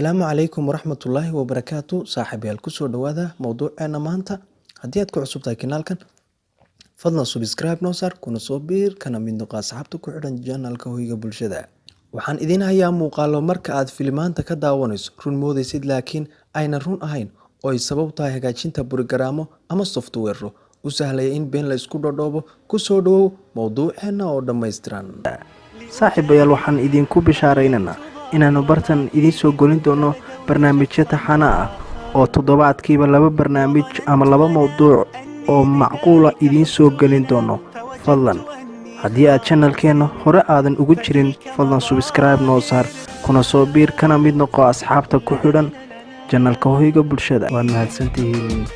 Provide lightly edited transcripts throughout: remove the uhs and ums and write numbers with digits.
Asalaamu calaykum waraxmatullaahi wabarakaatu saaxiibayaal kusoo dhawaada mowduuceena maanta. Haddii aad ku cusub tahay kanaalkan, fadlan subscribe noo saar kuna soo biir kana mid noqo asxaabta ku xidhan channelka Hoyga Bulshada. Waxaan idin hayaa muuqaallo marka aad filimaanta ka daawanayso run moodaysid laakiin ayna run ahayn oo ay sabab tahay hagaajinta borograamo ama software u sahlaya in been la isku dhodhoobo. Kusoo dhawow mowduuceena oo dhammaystiran. saaxiibayaal waxaan idinku bishaaraynaynaa inaanu bartan idiin soo gelin doono barnaamijyo taxane ah oo toddobaadkiiba 2 barnaamij ama 2 mowduuc oo macquula idiin soo gelin doono. fadlan haddii aad channelkeena hore aadan ugu jirin, fadlan subscribe noo saar kuna soo biir kana mid noqo asxaabta ku xidhan channelka Hoyga Bulshada. waad mahadsantihiin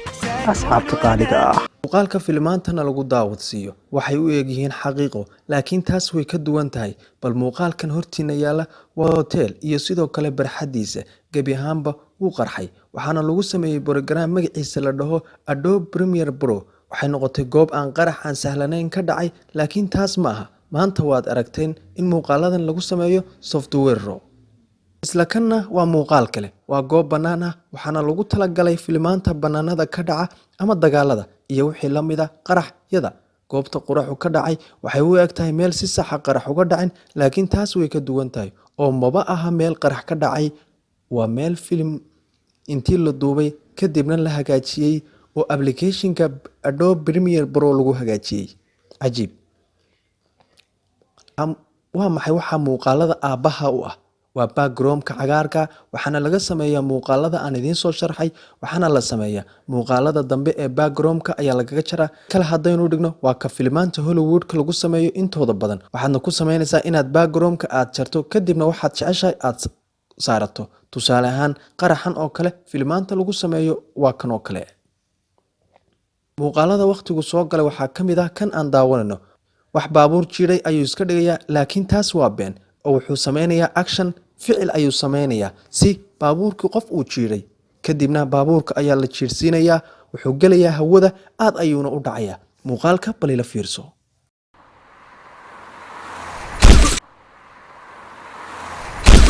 asxaabta qaaliga ah. Muuqaalka filimaantana lagu daawadsiiyo waxay u eegyihiin xaqiiqo, laakiin taas way ka duwan tahay. Bal muuqaalkan hortiina yaala waa hotel iyo sidoo kale barxadiisa gebi ahaanba wuu qarxay. Waxaana lagu sameeyay borograam magaciisa la dhaho Adobe Premiere Pro. Waxay noqotay goob aan qarax aan sahlanayn ka dhacay, laakiin taas ma aha. Maanta waad aragteen in muuqaaladan lagu sameeyo software. Isla kanna waa muuqaal kale, waa goob bannaan ah, waxaana lagu talagalay filimaanta bannaanada ka dhaca ama dagaalada iyo wixii la mid ah qaraxyada. Goobta quraxu ka dhacay waxay u eg tahay meel si sax ah qarax uga dhacin, laakiin taas way ka duwan tahay oo maba aha meel qarax ka dhacay. Waa meel filim intii la duubay kadibna la hagaajiyay oo application-ka Adobe Premiere Pro lagu hagaajiyay. Cajiib. Waa maxay waxa muuqaalada aabaha u ah? Waa background-ka cagaarka, waxaana laga sameeyaa muuqaalada aan idiin soo sharxay. Waxaana la sameeyaa muuqaalada dambe ee background-ka ayaa lagaga jaraa. Kala haddaynu dhigno waa ka filimaanta Hollywood-ka lagu sameeyo intooda badan. Waxaadna ku sameynaysaa inaad background-ka aad jarto kadibna waxaad jeceshahay aad saarato. Tusaale ahaan qaraxan oo kale filimaanta lagu sameeyo waa kan oo kale. Muuqaalada waqtigu soo galay waxaa ka mid ah kan aan daawanayno. Wax baabuur jiiray ayuu iska dhigayaa, laakiin taas waa been oo wuxuu sameynayaa action ficil ayuu sameynayaa si baabuurkii qof uu jiiray. Kadibna baabuurka ayaa la jiirsiinayaa, wuxuu gelayaa hawada, aad ayuuna u dhacayaa. Muuqaalka bal ila fiirso.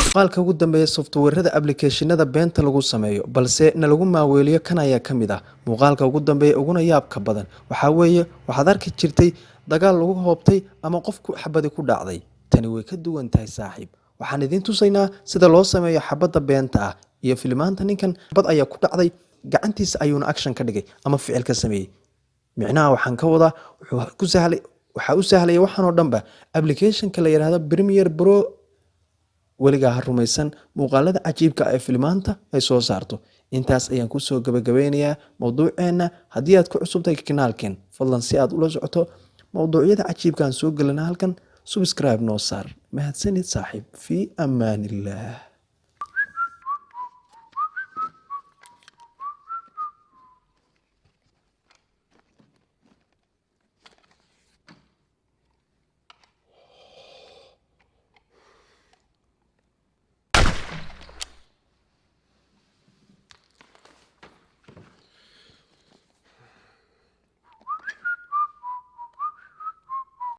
Muuqaalka ugu dambeeya software-rada application-nada beenta lagu sameeyo balse na lagu maaweeliyo kan ayaa ka mid ah. Muuqaalka ugu dambeeya uguna yaabka badan waxaa weeye waxaad arki jirtay dagaal lagu hoobtay ama qofku xabadi ku dhacday. Tani way ka duwan tahay saaxiib. Waxaan idin tusaynaa sida loo sameeyo xabada beenta ah iyo filimaanta. Ninkan xabad ayaa ku dhacday, gacantiisa ayuuna action ka dhigay ama ficil ka sameeyay. Micnaha waxaan ka wadaa waxa u sahlay waxaan oo dhanba application-ka la yiraahdo Premiere Pro. Weligaa ha rumaysan muuqaalada cajiibka ah ee filimaanta ay soo saarto. Intaas ayaan ku soo gabagabeynayaa mowduuceena. Haddii aad ku cusub tahay kanaalkan, fadlan si aad ula socoto mowduucyada cajiibka aan soo gelina halkan, subscribe noo saar. mahadsanid saaxiib. Fi amaanillah.